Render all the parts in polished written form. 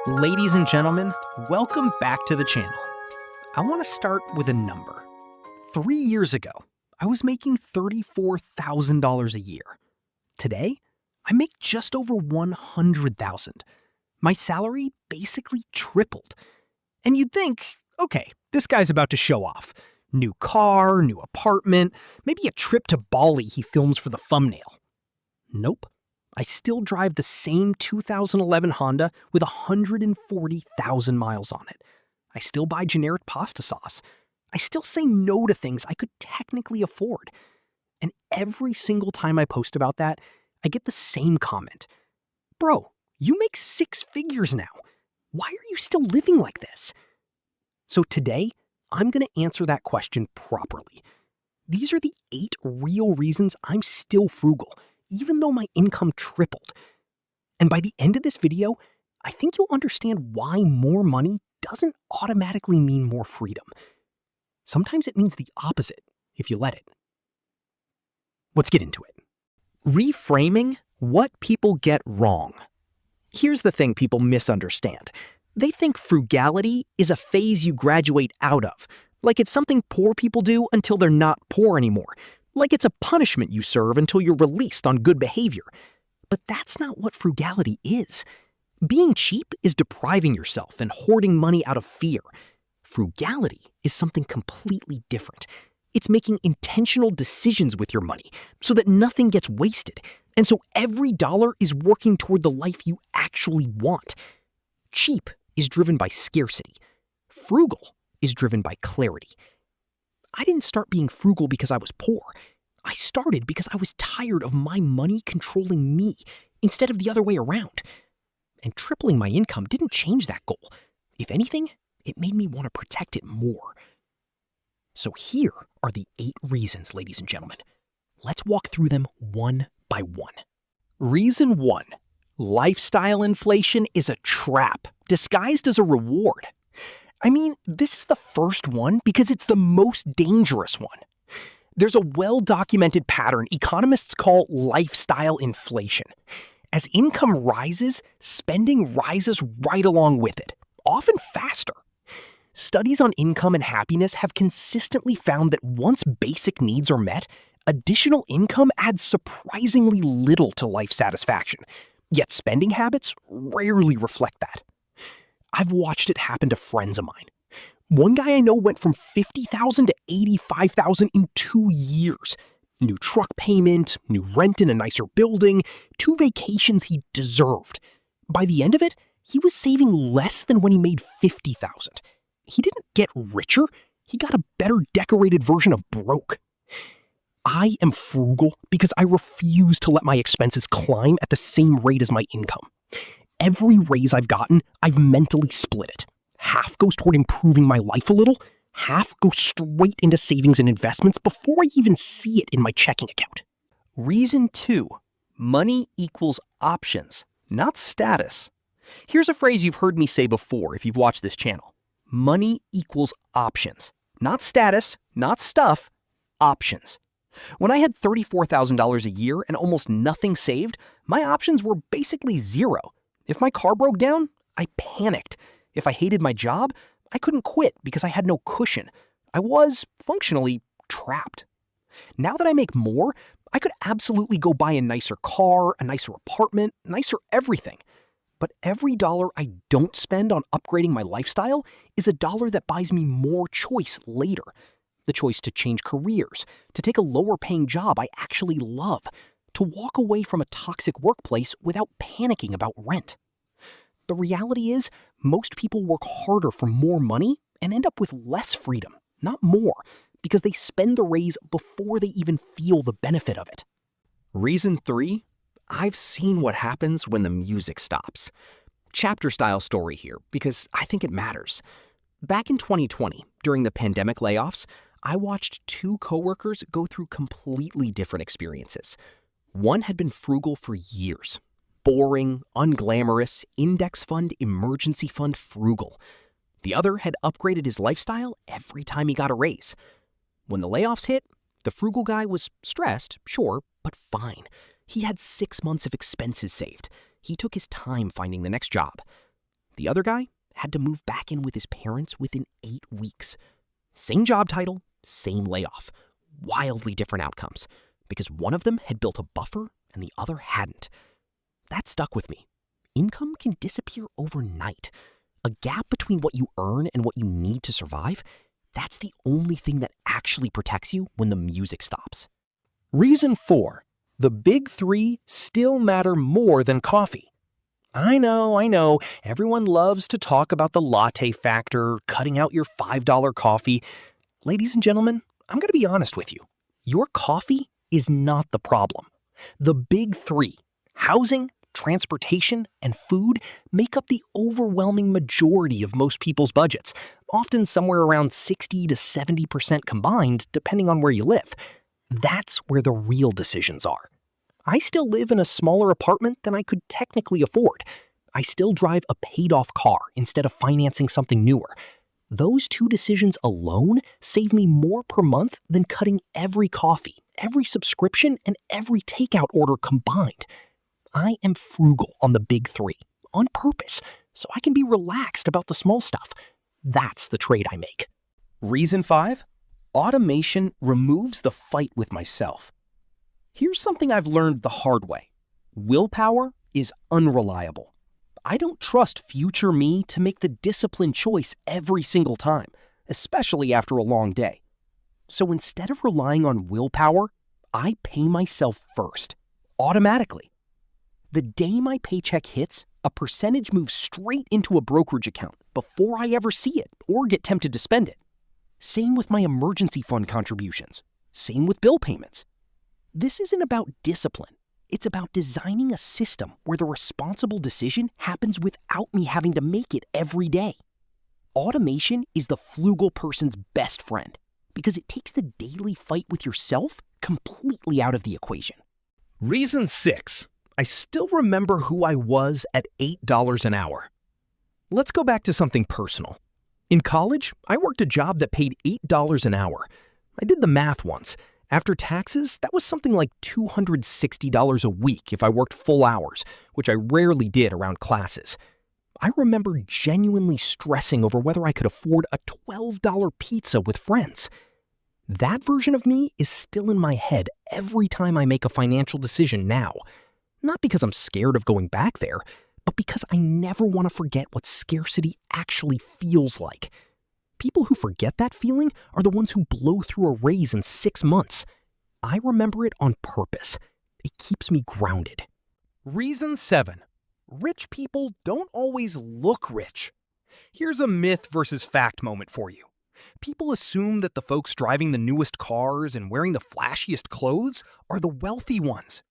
Ladies and gentlemen, welcome back to the channel. I want to start with a number. 3 years ago, I was making $34,000 a year. Today, I make just over $100,000. My salary basically tripled. And you'd think, okay, this guy's about to show off. New car, new apartment, maybe a trip to Bali he films for the thumbnail. Nope. I still drive the same 2011 Honda with 140,000 miles on it. I still buy generic pasta sauce. I still say no to things I could technically afford. And every single time I post about that, I get the same comment. Bro, you make 6 figures now. Why are you still living like this? So today, I'm going to answer that question properly. These are the 8 real reasons I'm still frugal, even though my income tripled. And by the end of this video, I think you'll understand why more money doesn't automatically mean more freedom. Sometimes it means the opposite, if you let it. Let's get into it. Reframing what people get wrong. Here's the thing people misunderstand. They think frugality is a phase you graduate out of, like it's something poor people do until they're not poor anymore. Like it's a punishment you serve until you're released on good behavior. But that's not what frugality is. Being cheap is depriving yourself and hoarding money out of fear. Frugality is something completely different. It's making intentional decisions with your money so that nothing gets wasted, and so every dollar is working toward the life you actually want. Cheap is driven by scarcity. Frugal is driven by clarity. I didn't start being frugal because I was poor. I started because I was tired of my money controlling me instead of the other way around. And tripling my income didn't change that goal. If anything, it made me want to protect it more. So here are the 8 reasons, ladies and gentlemen. Let's walk through them one by one. Reason 1. Lifestyle inflation is a trap disguised as a reward. I mean, this is the first one because it's the most dangerous one. There's a well-documented pattern economists call lifestyle inflation. As income rises, spending rises right along with it, often faster. Studies on income and happiness have consistently found that once basic needs are met, additional income adds surprisingly little to life satisfaction. Yet spending habits rarely reflect that. I've watched it happen to friends of mine. One guy I know went from $50,000 to $85,000 in 2 years. New truck payment, new rent in a nicer building, 2 vacations he deserved. By the end of it, he was saving less than when he made $50,000. He didn't get richer, he got a better decorated version of broke. I am frugal because I refuse to let my expenses climb at the same rate as my income. Every raise I've gotten, I've mentally split it. Half goes toward improving my life a little, half goes straight into savings and investments before I even see it in my checking account. Reason 2. Money equals options, not status. Here's a phrase you've heard me say before if you've watched this channel. Money equals options, not status, not stuff, options. When I had $34,000 a year and almost nothing saved, my options were basically zero. If my car broke down, I panicked. If I hated my job, I couldn't quit because I had no cushion. I was, functionally, trapped. Now that I make more, I could absolutely go buy a nicer car, a nicer apartment, nicer everything. But every dollar I don't spend on upgrading my lifestyle is a dollar that buys me more choice later. The choice to change careers, to take a lower-paying job I actually love, to walk away from a toxic workplace without panicking about rent. The reality is, most people work harder for more money and end up with less freedom, not more, because they spend the raise before they even feel the benefit of it. Reason 3, I've seen what happens when the music stops. Chapter-style story here, because I think it matters. Back in 2020, during the pandemic layoffs, I watched 2 coworkers go through completely different experiences. One had been frugal for years. Boring, unglamorous, index fund, emergency fund frugal. The other had upgraded his lifestyle every time he got a raise. When the layoffs hit, the frugal guy was stressed, sure, but fine. He had 6 months of expenses saved. He took his time finding the next job. The other guy had to move back in with his parents within 8 weeks. Same job title, same layoff. Wildly different outcomes, because one of them had built a buffer and the other hadn't. That stuck with me. Income can disappear overnight. A gap between what you earn and what you need to survive, that's the only thing that actually protects you when the music stops. Reason 4. The big 3 still matter more than coffee. I know. Everyone loves to talk about the latte factor, cutting out your $5 coffee. Ladies and gentlemen, I'm going to be honest with you. Your coffee is not the problem. The big 3, housing, transportation, and food, make up the overwhelming majority of most people's budgets, often somewhere around 60 to 70% combined, depending on where you live. That's where the real decisions are. I still live in a smaller apartment than I could technically afford. I still drive a paid-off car instead of financing something newer. Those 2 decisions alone save me more per month than cutting every coffee, every subscription, and every takeout order combined. I am frugal on the big 3, on purpose, so I can be relaxed about the small stuff. That's the trade I make. Reason 5, automation removes the fight with myself. Here's something I've learned the hard way. Willpower is unreliable. I don't trust future me to make the disciplined choice every single time, especially after a long day. So instead of relying on willpower, I pay myself first, automatically. The day my paycheck hits, a percentage moves straight into a brokerage account before I ever see it or get tempted to spend it. Same with my emergency fund contributions. Same with bill payments. This isn't about discipline. It's about designing a system where the responsible decision happens without me having to make it every day. Automation is the frugal person's best friend because it takes the daily fight with yourself completely out of the equation. Reason 6. I still remember who I was at $8 an hour. Let's go back to something personal. In college, I worked a job that paid $8 an hour. I did the math once. After taxes, that was something like $260 a week if I worked full hours, which I rarely did around classes. I remember genuinely stressing over whether I could afford a $12 pizza with friends. That version of me is still in my head every time I make a financial decision now. Not because I'm scared of going back there, but because I never want to forget what scarcity actually feels like. People who forget that feeling are the ones who blow through a raise in 6 months. I remember it on purpose. It keeps me grounded. Reason 7. Rich people don't always look rich. Here's a myth versus fact moment for you. People assume that the folks driving the newest cars and wearing the flashiest clothes are the wealthy ones.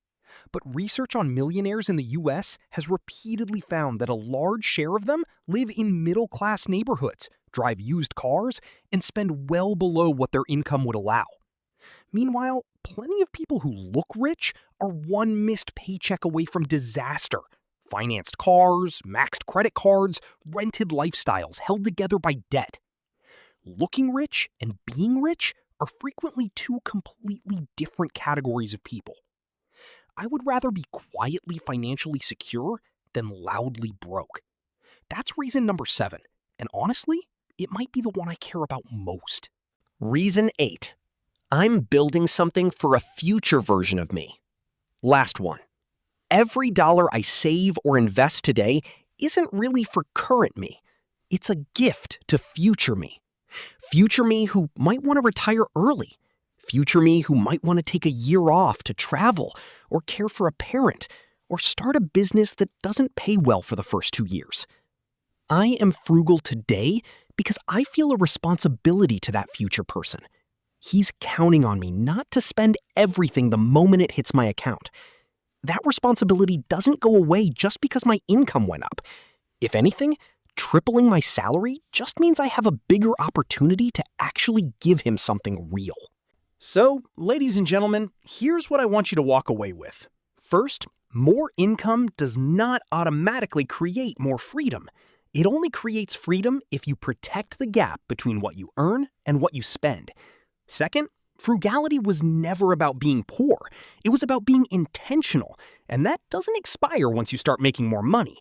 But research on millionaires in the US has repeatedly found that a large share of them live in middle-class neighborhoods, drive used cars, and spend well below what their income would allow. Meanwhile, plenty of people who look rich are one missed paycheck away from disaster. Financed cars, maxed credit cards, rented lifestyles held together by debt. Looking rich and being rich are frequently 2 completely different categories of people. I would rather be quietly financially secure than loudly broke. That's reason number 7, and honestly, it might be the one I care about most. Reason 8. I'm building something for a future version of me. Last one. Every dollar I save or invest today isn't really for current me. It's a gift to future me. Future me who might want to retire early. Future me who might want to take a year off to travel or care for a parent or start a business that doesn't pay well for the first 2 years. I am frugal today because I feel a responsibility to that future person. He's counting on me not to spend everything the moment it hits my account. That responsibility doesn't go away just because my income went up. If anything, tripling my salary just means I have a bigger opportunity to actually give him something real. So, ladies and gentlemen, here's what I want you to walk away with. First, more income does not automatically create more freedom. It only creates freedom if you protect the gap between what you earn and what you spend. Second, frugality was never about being poor. It was about being intentional, and that doesn't expire once you start making more money.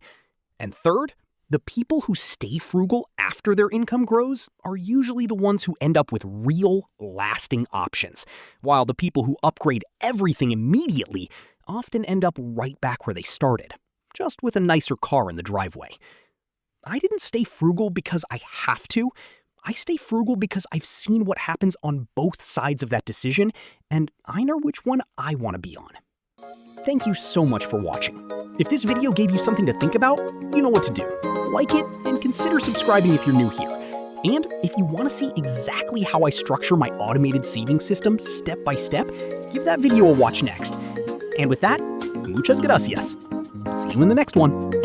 And third, The people who stay frugal after their income grows are usually the ones who end up with real, lasting options, while the people who upgrade everything immediately often end up right back where they started, just with a nicer car in the driveway. I didn't stay frugal because I have to. I stay frugal because I've seen what happens on both sides of that decision, and I know which one I want to be on. Thank you so much for watching. If this video gave you something to think about, you know what to do. Like it and consider subscribing if you're new here. And if you want to see exactly how I structure my automated savings system step by step, give that video a watch next. And with that, muchas gracias. See you in the next one.